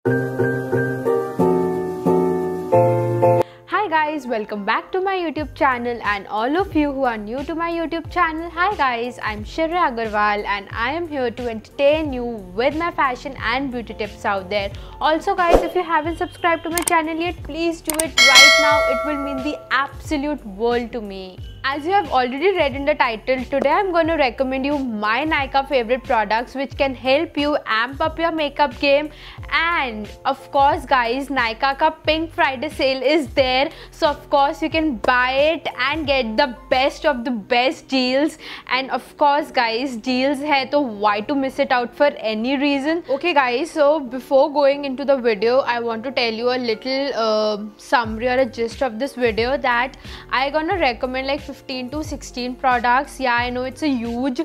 Hi guys, welcome back to my YouTube channel, and all of you who are new to my YouTube channel, hi guys, I'm Shreya Agarwal and I am here to entertain you with my fashion and beauty tips out there. Also guys, if you haven't subscribed to my channel yet, please do it right now. It will mean the absolute world to me. As you have already read in the title, today I'm going to recommend you my Nykaa favorite products which can help you amp up your makeup game. And of course guys, Nykaa ka Pink Friday sale is there, so of course you can buy it and get the best of the best deals. And of course guys, deals hai to why to miss it out for any reason. Okay guys, so before going into the video, I want to tell you a little summary or a gist of this video, that I gonna recommend like 15 to 16 products. Yeah, I know it's a huge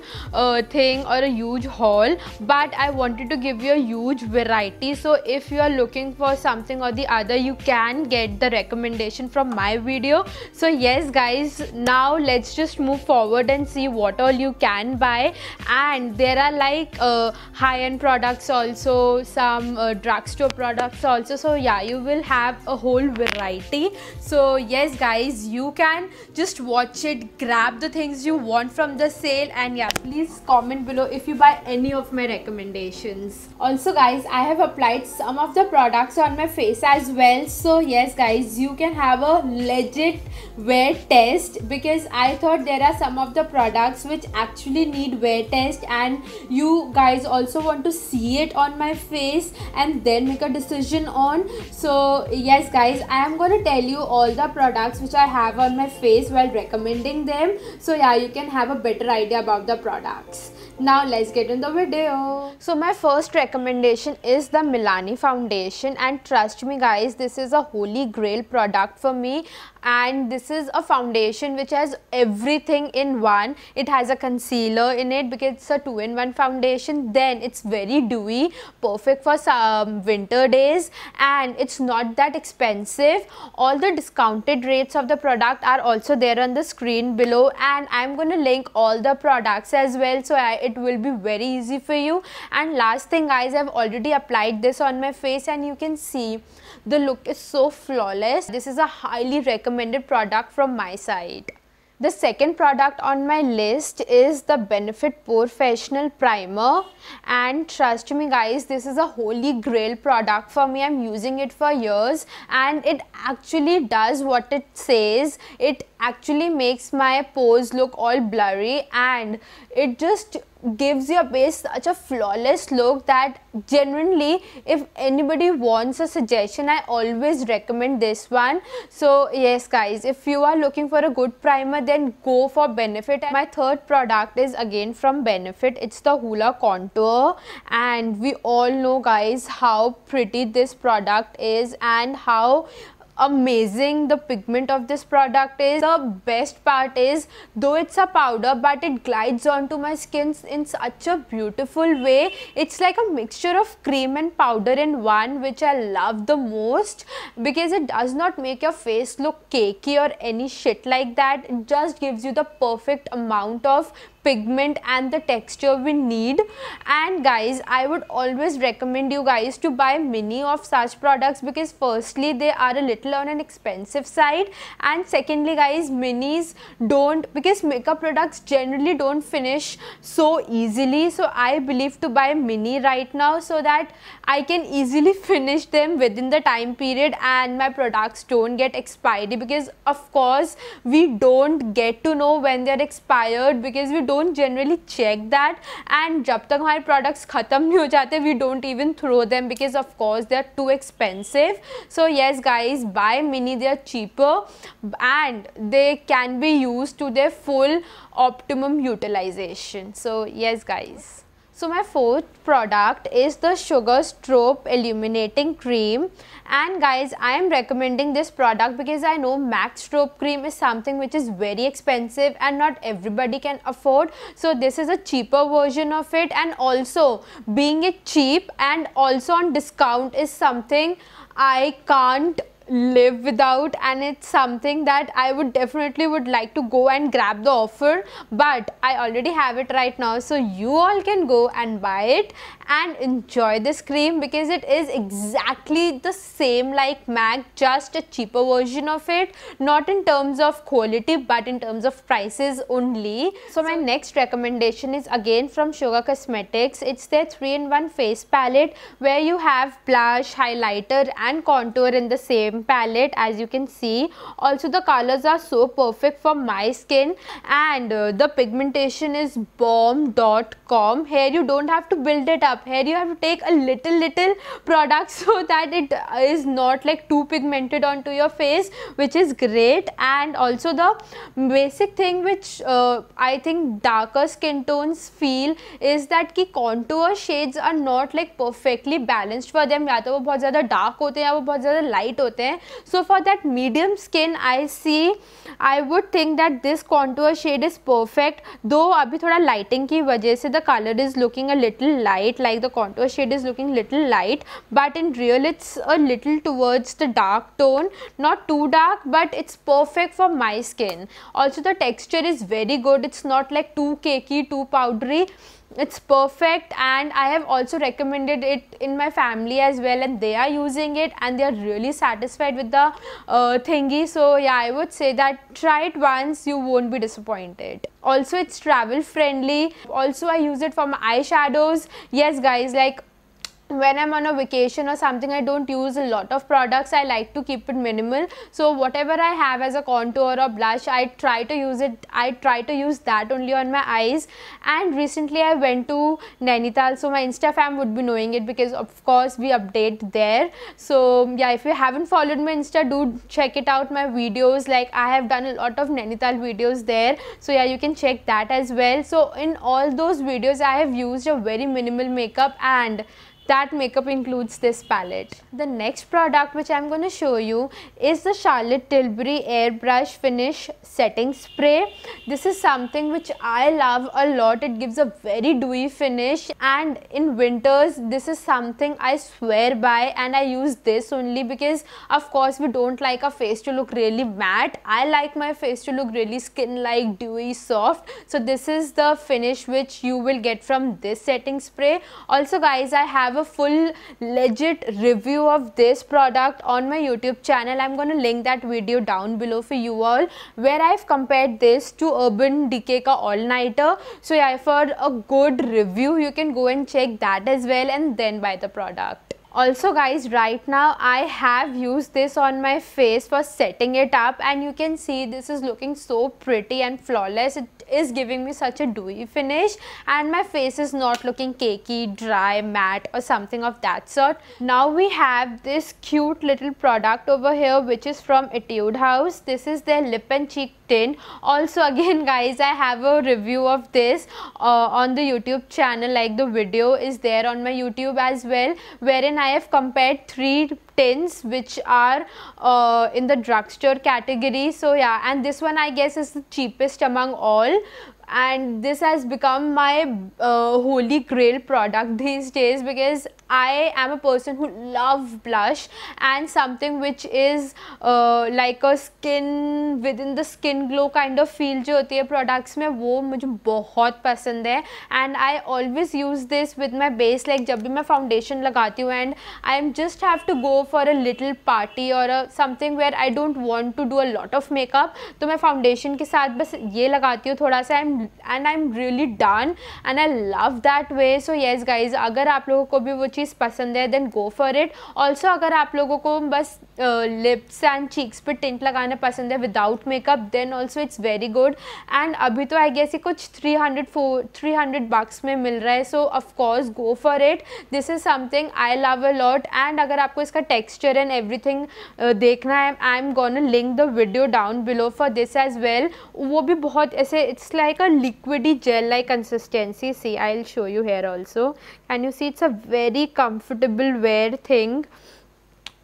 thing or a huge haul, but I wanted to give you a huge variety. So if you are looking for something or the other, you can get the recommendation from my video. So yes guys, now let's just move forward and see what all you can buy. And there are like high-end products also, some drugstore products also. So yeah, you will have a whole variety. So yes guys, you can just watch it, grab the things you want from the sale, and yeah, please comment below if you buy any of my recommendations. Also guys, I have applied some of the products on my face as well. So yes guys, you can have a legit wear test, because I thought there are some of the products which actually need wear test, and you guys also want to see it on my face and then make a decision on. So yes guys, I am going to tell you all the products which I have on my face while recommending them. So yeah, you can have a better idea about the products. Now let's get in the video. So my first recommendation is the Milani foundation, and trust me guys, this is a holy grail product for me. And this is a foundation which has everything in one. It has a concealer in it because it's a 2-in-1 foundation. Then it's very dewy, perfect for some winter days, and it's not that expensive. All the discounted rates of the product are also there on the screen below, and I'm going to link all the products as well, so it will be very easy for you. And last thing guys, I've already applied this on my face and you can see the look is so flawless. This is a highly recommended product from my side. The second product on my list is the Benefit POREfessional Primer, and trust me guys, this is a holy grail product for me. I'm using it for years and it actually does what it says. It actually makes my pores look all blurry, and it just gives your base such a flawless look that genuinely, if anybody wants a suggestion, I always recommend this one. So yes guys, if you are looking for a good primer, then go for Benefit. And my third product is again from Benefit. It's the Hoola Contour, and we all know guys how pretty this product is and how amazing the pigment of this product is. The best part is, though it's a powder, but it glides onto my skin in such a beautiful way. It's like a mixture of cream and powder in one, which I love the most, because it does not make your face look cakey or any shit like that. It just gives you the perfect amount of pigment and the texture we need. And guys, I would always recommend you guys to buy many of such products, because firstly, they are a little on an expensive side, and secondly guys, minis don't, because makeup products generally don't finish so easily. So I believe to buy mini right now, so that I can easily finish them within the time period and my products don't get expiry, because of course we don't get to know when they are expired, because we don't generally check that, and जब तक हमारे products खत्म नहीं हो जाते, we don't even throw them, because of course they are too expensive. So yes guys, buy mini, they are cheaper and they can be used to their full optimum utilization. So yes guys. So my fourth product is the Sugar Strobe Illuminating Cream, and guys, I am recommending this product because I know MAC Strobe Cream is something which is very expensive and not everybody can afford. So this is a cheaper version of it, and also being it cheap and also on discount is something I can't live without, and it's something that I would definitely would like to go and grab the offer, but I already have it right now, so you all can go and buy it and enjoy this cream, because it is exactly the same like MAC, just a cheaper version of it, not in terms of quality but in terms of prices only. So my next recommendation is again from Sugar Cosmetics. It's their 3-in-1 face palette, where you have blush, highlighter and contour in the same palette, as you can see. Also the colors are so perfect for my skin, and the pigmentation is bomb.com. Here you don't have to build it up. Here you have to take a little product so that it is not like too pigmented onto your face, which is great. And also the basic thing which I think darker skin tones feel is that ki contour shades are not like perfectly balanced for them. या तो वो बहुत ज़्यादा dark होते हैं या वो बहुत ज़्यादा light होते हैं. So for that medium skin I would think that this contour shade is perfect. Though अभी थोड़ा lighting की वजह से the color is looking a little light, like the contour shade is looking little light, but in real it's a little towards the dark tone, not too dark, but it's perfect for my skin. Also the texture is very good. It's not like too cakey, too powdery. It's perfect, and I have also recommended it in my family as well, and they are using it and they are really satisfied with the thingy. So yeah, I would say that try it once, you won't be disappointed. Also it's travel friendly. Also I use it for my eyeshadows. Yes guys, like when I'm on a vacation or something, I don't use a lot of products. I like to keep it minimal. So whatever I have as a contour or blush, I try to use it. I try to use that only on my eyes. And recently I went to Nainital, so my Insta fam would be knowing it, because of course we update there. So yeah, if you haven't followed my Insta, do check it out, my videos. Like I have done a lot of Nainital videos there, so yeah, you can check that as well. So in all those videos I have used a very minimal makeup, and that makeup includes this palette. The next product which I'm going to show you is the Charlotte Tilbury Airbrush Finish Setting Spray. This is something which I love a lot. It gives a very dewy finish, and in winters this is something I swear by, and I use this only because of course we don't like our face to look really matte. I like my face to look really skin-like, dewy, soft. So this is the finish which you will get from this setting spray. Also guys, I have a full legit review of this product on my YouTube channel. I'm going to link that video down below for you all, where I've compared this to Urban Decay ka All Nighter. So yeah, for a good review you can go and check that as well and then buy the product. Also guys, right now I have used this on my face for setting it up, and you can see this is looking so pretty and flawless. It is giving me such a dewy finish, and my face is not looking cakey, dry, matte or something of that sort. Now we have this cute little product over here which is from Etude House. This is their lip and cheek tint. Also again guys, I have a review of this on the YouTube channel, like the video is there on my YouTube as well, wherein I have compared 3 tints which are in the drugstore category. So yeah, and this one I guess is the cheapest among all, and this has become my holy grail product these days, because I am a person who loves blush, and something which is like a skin within the skin glow kind of feel जो होती है products में, वो मुझे बहुत पसंद है. And I always use this with my base, like जब भी मैं foundation लगाती हूँ and I just have to go for a little party or something where I don't want to do a lot of makeup, तो मैं foundation के साथ बस ये लगाती हूँ थोड़ा सा, and I'm really done, and I love that way. So yes guys, अगर आप लोगों को भी वो चीज़ पसंद है then go for it. Also अगर आप लोगों को बस lips and cheeks पे tint लगाना पसंद है without makeup, then also it's very good. And अभी तो I guess ये कुछ 300 bucks में मिल रहा है, so of course go for it. This is something I love a lot. And अगर आपको इसका texture and everything देखना है, I'm gonna link the video down below for this as well. वो भी बहुत ऐसे, it's like a liquidy gel like consistency. See, I'll show you here also. Can you see? It's a very comfortable wear thing,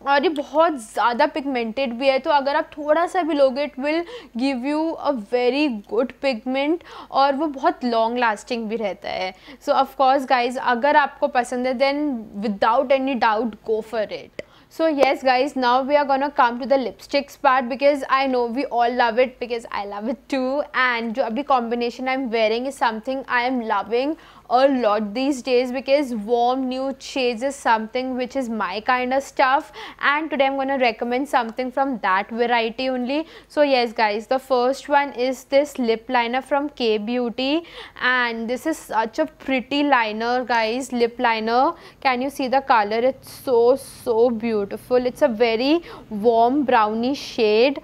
और ये बहुत ज़्यादा pigmented भी है, तो अगर आप थोड़ा सा भी लोगे it will give you a very good pigment, और वो बहुत लॉन्ग लास्टिंग भी रहता है. सो ऑफ कोर्स गाइज, अगर आपको पसंद है then without any doubt go for it. So yes guys, now we are gonna come to the lipsticks part because I know we all love it because I love it too, and जो अभी combination I'm wearing is something I am loving a lot these days because warm nude shades is something which is my kind of stuff, and today I'm gonna recommend something from that variety only. So yes guys, the first one is this lip liner from K Beauty, and this is such a pretty liner guys, lip liner. Can you see the color? It's so beautiful. It's a very warm brownie shade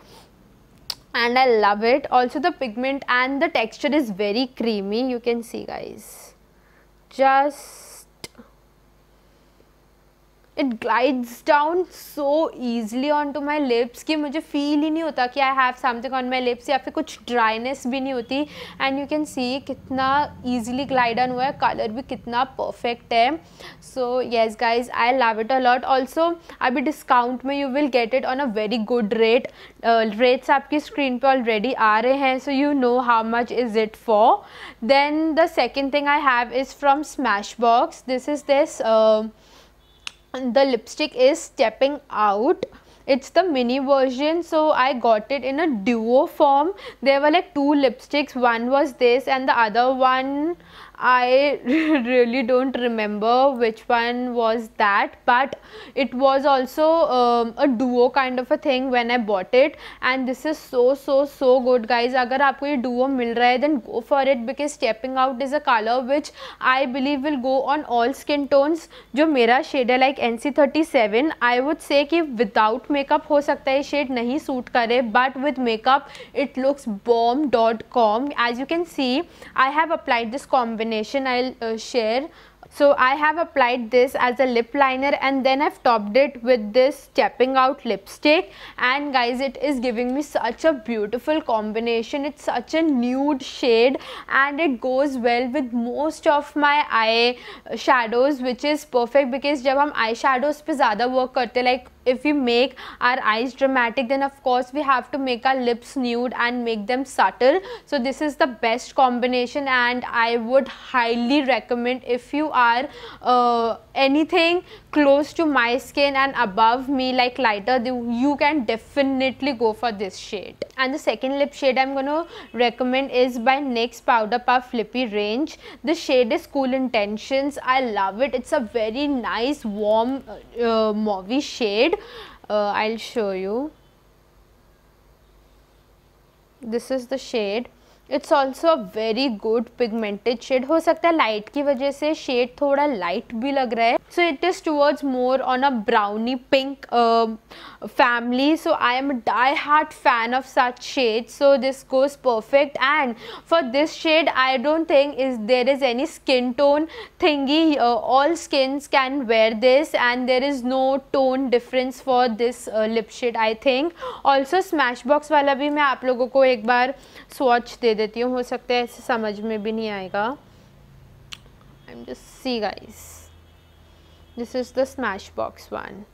and I love it. Also the pigment and the texture is very creamy. You can see guys, just it glides down so easily onto my lips कि मुझे feel ही नहीं होता कि I have something on my lips, या फिर कुछ dryness भी नहीं होती. And you can see कितना easily glide on हुआ है, color भी कितना perfect है. So yes guys, I love it a lot. Also अभी discount में you will get it on a very good rate. Rates आपकी screen पे already आ रहे हैं, so you know how much is it for. Then the second thing I have is from Smashbox. This is this the lipstick is Stepping Out. It's the mini version, so I got it in a duo form. There were like two lipsticks, one was this and the other one I really don't remember which one was that, but it was also a duo kind of a thing when I bought it, and this is so good guys. अगर आपको ये duo मिल रहा है then go for it because Stepping Out is a color which I believe will go on all skin tones. जो मेरा shade है like NC37, I would say कि without makeup हो सकता है shade नहीं suit करे, but with makeup it looks bomb.com. As you can see, I have applied this combination. I'll share. So I have applied this as a lip liner and then I've topped it with this Stepping Out lipstick, and guys it is giving me such a beautiful combination. It's such a nude shade and it goes well with most of my eye shadows, which is perfect because जब हम eye shadows पे ज़्यादा work करते like if we make our eyes dramatic, then of course we have to make our lips nude and make them subtle. So this is the best combination and I would highly recommend if you are anything close to my skin and above me like lighter, you can definitely go for this shade. And the second lip shade I'm going to recommend is by NYX Powder Puff Lippy range. The shade is Cool Intentions. I love it. It's a very nice warm mauvey shade. I'll show you. This is the shade. It's also a very good pigmented shade. हो सकता है light की वजह से shade थोड़ा light भी लग रहा है. So it is towards more on a brownie pink family. So I am a die-hard fan of such shades. So this goes perfect. And for this shade, I don't think there is any skin tone thingy. All skins can wear this, and there is no tone difference for this lip shade, I think. Also Smashbox वाला भी मैं आप लोगों को एक बार swatch दे देती हूँ, हो सकता है ऐसे समझ में भी नहीं आएगा. I'm just see guys, this is the Smashbox one.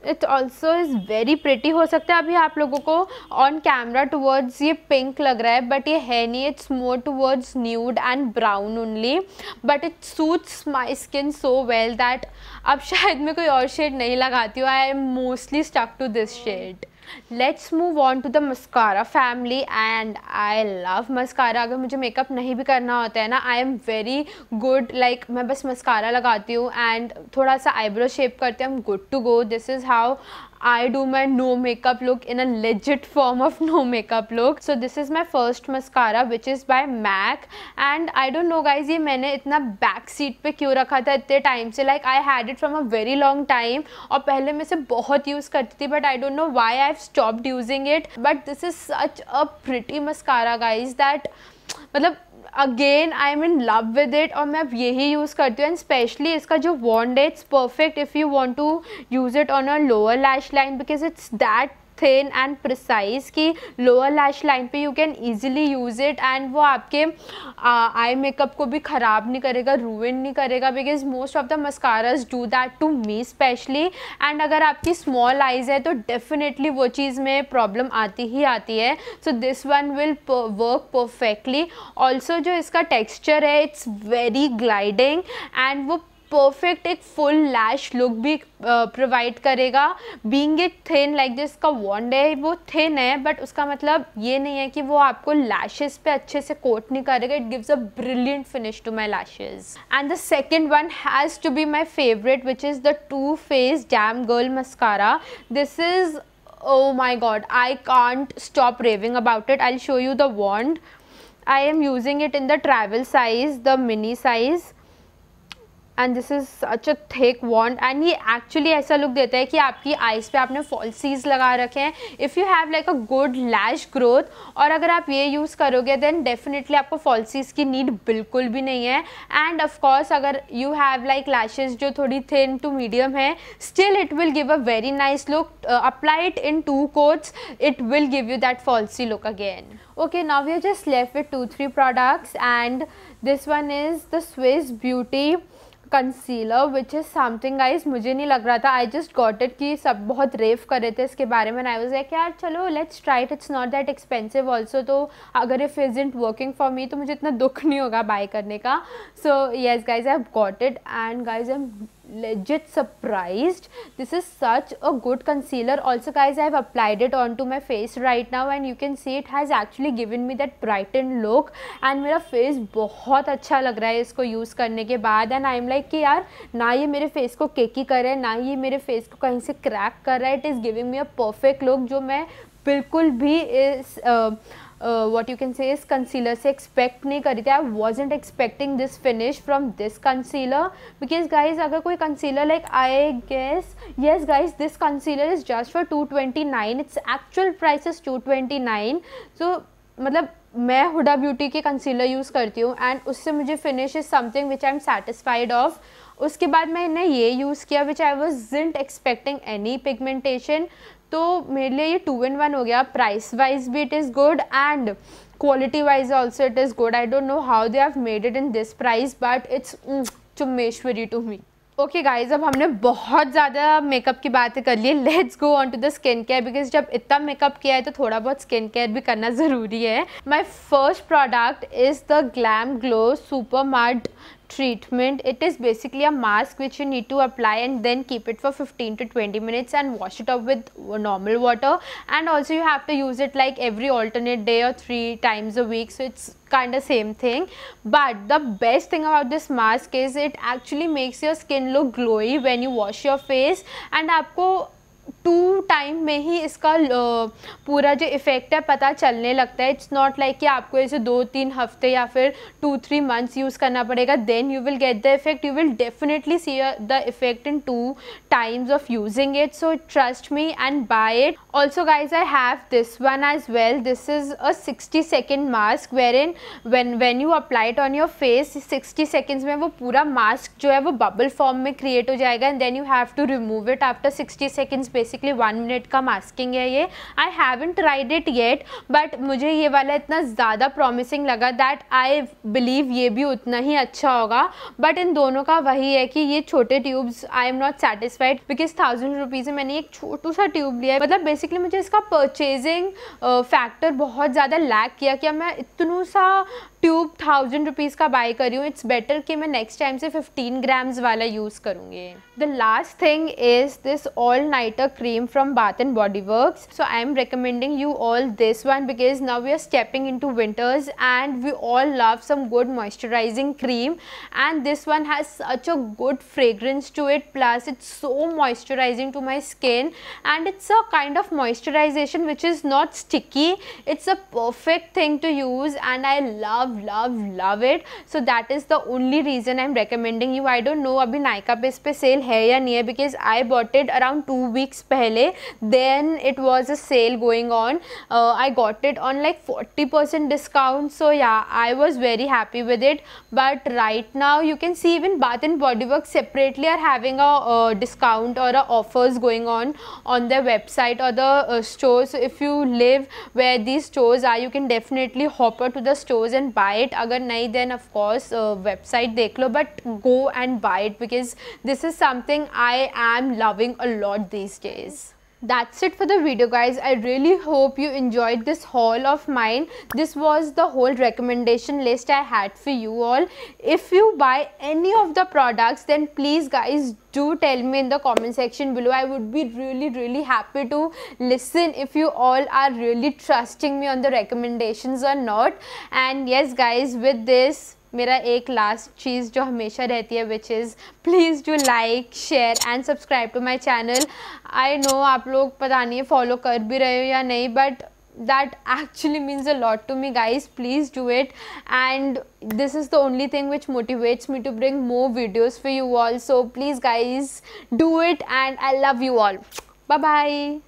It also is very pretty. हो सकता है अभी आप लोगों को on camera towards ये pink लग रहा है, but ये है नहीं. It's more towards nude and brown only, but it suits my skin so well that अब शायद मैं कोई और shade नहीं लगाती हूँ. I am mostly stuck to this shade. Let's move on to the mascara family, and I love mascara. अगर मुझे मेकअप नहीं भी करना होता है ना, I am very good, like मैं बस mascara लगाती हूँ and थोड़ा सा eyebrow shape करते हैं, I'm good to go. This is how I do my no makeup look in a legit form of no makeup look. So this is my first mascara which is by MAC, and I don't know guys ये मैंने इतना back seat पे क्यों रखा था इतने time से. Like I had it from a very long time और पहले मैं इसे बहुत यूज़ करती थी, but I don't know why I've stopped using it. But this is such a pretty mascara guys that मतलब again I am in love with it और मैं अब यही यूज़ करती हूँ. एंड स्पेशली इसका जो वॉन्ड है it's perfect if you want to use it on a lower lash line because it's that thin and precise कि लोअर लैश लाइन पे you can easily use it, and वो आपके eye makeup को भी ख़राब नहीं करेगा, रूइन नहीं करेगा, because most of the mascaras do that to me specially. And अगर आपकी स्मॉल आइज़ है तो डेफिनेटली वो चीज़ में प्रॉब्लम आती ही आती है. So this one will work perfectly. Also जो इसका टेक्स्चर है इट्स वेरी ग्लाइडिंग एंड वो परफेक्ट एक फुल लैश लुक भी प्रोवाइड करेगा। Being it thin like this का वॉन्ड है, वो थिन है बट उसका मतलब ये नहीं है कि वो आपको लैशेस पे अच्छे से कोट नहीं करेगा। It gives a brilliant finish to my lashes. And the second one has to be my favourite which is the Too Faced Damn Girl Mascara. This is, oh my god, I can't stop raving about it. I'll show you the wand. I am using it in the travel size, the mini size. And this is such a thick wand and ये actually ऐसा look देता है कि आपकी eyes पे आपने fallacies लगा रखे हैं। If you have like a good lash growth, और अगर आप ये यूज़ करोगे देन डेफिनेटली आपको फॉल्सीज की नीड बिल्कुल भी नहीं है। एंड ऑफ कोर्स अगर यू हैव लाइक लैशेज जो थोड़ी थिन टू मीडियम है, still it will give a very nice look. Apply it in 2 coats, it will give you that falsy look again. Okay, now we are just left with 2-3 products, and this one is the Swiss Beauty concealer which is something guys मुझे नहीं लग रहा था, I just got it कि सब बहुत रेव कर रहे थे इसके बारे में। आई वाज लाइक यार चलो let's try it, it's not that expensive also, तो अगर if isn't working for me तो मुझे इतना दुख नहीं होगा बाय करने का। So yes guys I have got it and guys I am legit surprised. This is such a good concealer. Also guys, I have applied it onto my face right now and you can see it has actually given me that brightened look and मेरा face बहुत अच्छा लग रहा है इसको use करने के बाद। एंड आई एम लाइक कि यार ना ये मेरे फेस को केकी कर रहा है, ना ये मेरे फेस को कहीं से क्रैक कर रहा है। It is giving me a perfect look जो मैं बिल्कुल भी इस what you can say इस कंसीलर से एक्सपेक्ट नहीं करी थी। I wasn't expecting this finish from this concealer because guys अगर कोई concealer like I guess yes guys this concealer is just for 229, it's actual price is 229। So मतलब मैं Huda beauty के कंसीलर यूज़ करती हूँ एंड उससे मुझे finish is something which I am satisfied of. उसके बाद मैंने ये यूज़ किया which I wasn't expecting any pigmentation, तो मेरे लिए ये 2-in-1 हो गया। प्राइस वाइज भी it is good and quality wise also it is good. I don't know how they have made it in this price but it's चुम्मेश्वरी to me. Okay guys, अब हमने बहुत ज़्यादा मेकअप की बातें कर ली, let's go on to the skin care because जब इतना मेकअप किया है तो थोड़ा बहुत स्किन केयर भी करना ज़रूरी है। My first product is the glam glow super mud treatment. It is basically a mask which you need to apply and then keep it for 15 to 20 minutes and wash it off with normal water, and also you have to use it like every alternate day or 3 times a week, so it's kind of same thing. But the best thing about this mask is it actually makes your skin look glowy when you wash your face, and आपको 2 time में ही इसका पूरा जो effect है पता चलने लगता है। इट्स नॉट लाइक कि आपको ऐसे 2-3 हफ्ते या फिर 2-3 मंथ्स यूज़ करना पड़ेगा then you will get the effect. You will definitely see the effect in 2 times of using it, so trust me and buy it. Also guys, I have this one as well. This is a 60-second mask wherein when you apply it on your face 60 seconds में वो पूरा mask जो है वो bubble form में create हो जाएगा and then you have to remove it after 60 seconds। Basically 1 minute का मास्किंग है ये। I haven't tried it yet but मुझे ये वाला इतना ज़्यादा प्रॉमिसिंग लगा दैट आई बिलीव ये भी उतना ही अच्छा होगा। बट इन दोनों का वही है कि ये छोटे tubes I am not satisfied because 1000 rupees में मैंने एक छोटू सा ट्यूब लिया है। मतलब बेसिकली मुझे इसका परचेजिंग फैक्टर बहुत ज़्यादा लैक किया कि मैं इतनू सा ट्यूब 1000 रुपीज़ का बाय करी हूँ। इट्स बेटर कि मैं नेक्स्ट टाइम से 15 grams वाला यूज़ करूँगी। The last thing is this all nighter cream from bath and body works. So I am recommending you all this one because now we are stepping into winters and we all love some good moisturising cream and this one has such a good fragrance to it, plus it's so moisturizing to my skin and it's a kind of moisturization which is not sticky. It's a perfect thing to use and I love it. So that is the only reason I'm recommending you. I don't know अभी Nykaa पे इस पे cell है या नहीं है because I bought it around 2 weeks पहले, then it was a sale going on. I got it on like 40% discount, so yeah, I was very happy with it. But right now you can see even Bath and Body Works separately are having a discount or a offers going on their website or the stores. So if you live where these stores are, you can definitely hop out to the stores and buy it. अगर नहीं then of course website देख लो, but go and buy it because this is something I am loving a lot these days. That's it for the video, guys. I really hope you enjoyed this haul of mine. This was the whole recommendation list I had for you all. If you buy any of the products, then please guys do tell me in the comment section below. I would be really happy to listen if you all are really trusting me on the recommendations or not. And yes guys, with this मेरा एक last चीज़ जो हमेशा रहती है, which is please do like, share and subscribe to my channel. I know आप लोग पता नहीं फॉलो कर भी रहे हो या नहीं, but that actually means a lot to me guys. Please do it, and this is the only thing which motivates me to bring more videos for you all. So please guys do it, and I love you all. Bye bye.